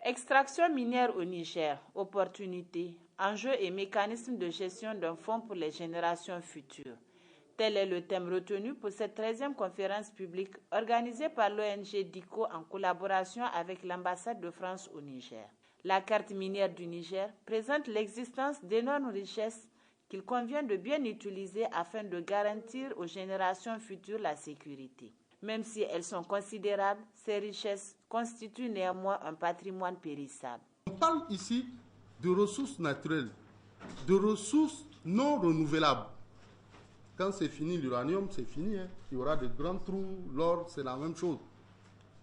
Extraction minière au Niger, opportunités, enjeux et mécanismes de gestion d'un fonds pour les générations futures. Tel est le thème retenu pour cette 13e conférence publique organisée par l'ONG DICO en collaboration avec l'ambassade de France au Niger. La carte minière du Niger présente l'existence d'énormes richesses qu'il convient de bien utiliser afin de garantir aux générations futures la sécurité. Même si elles sont considérables, ces richesses constituent néanmoins un patrimoine périssable. On parle ici de ressources naturelles, de ressources non renouvelables. Quand c'est fini l'uranium, c'est fini. Il y aura de grands trous, l'or, c'est la même chose.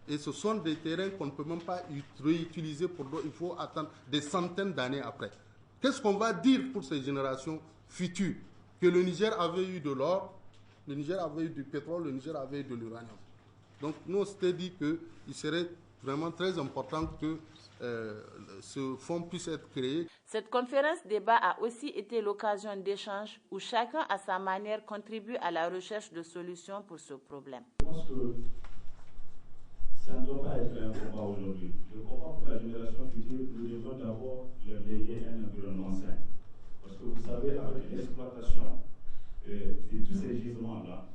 Et ce sont des terrains qu'on ne peut même pas réutiliser pour l'eau. Il faut attendre des centaines d'années après. Qu'est-ce qu'on va dire pour ces générations futures? Que le Niger avait eu de l'or, le Niger avait eu du pétrole, le Niger avait eu de l'uranium. Donc nous, on s'était dit qu'il serait vraiment très important que ce fonds puisse être créé. Cette conférence débat a aussi été l'occasion d'échanges où chacun à sa manière contribue à la recherche de solutions pour ce problème. Je pense que ça ne doit pas être un combat aujourd'hui. Le combat pour la génération future, nous devons d'abord leur léguer un environnement sain. Parce que vous savez, avec l'exploitation de tous ces gisements-là,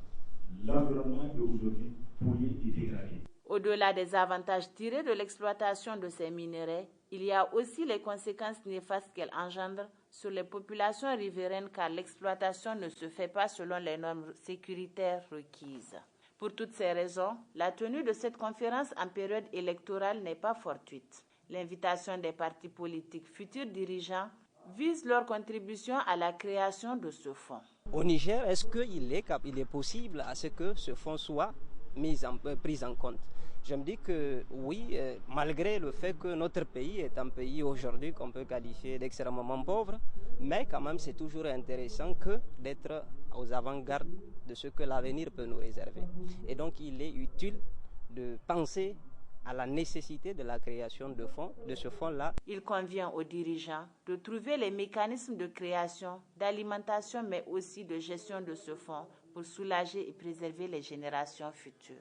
l'environnement est aujourd'hui pollué et dégradé. Au-delà des avantages tirés de l'exploitation de ces minerais, il y a aussi les conséquences néfastes qu'elle engendre sur les populations riveraines car l'exploitation ne se fait pas selon les normes sécuritaires requises. Pour toutes ces raisons, la tenue de cette conférence en période électorale n'est pas fortuite. L'invitation des partis politiques futurs dirigeants vise leur contribution à la création de ce fonds. Au Niger, est-ce qu'il est possible à ce que ce fonds soit pris en compte? Je me dis que oui, malgré le fait que notre pays est un pays aujourd'hui qu'on peut qualifier d'extrêmement pauvre, mais quand même c'est toujours intéressant d'être aux avant-gardes de ce que l'avenir peut nous réserver. Et donc il est utile de penser à la nécessité de la création de ce fonds-là. Il convient aux dirigeants de trouver les mécanismes de création, d'alimentation, mais aussi de gestion de ce fonds pour soulager et préserver les générations futures.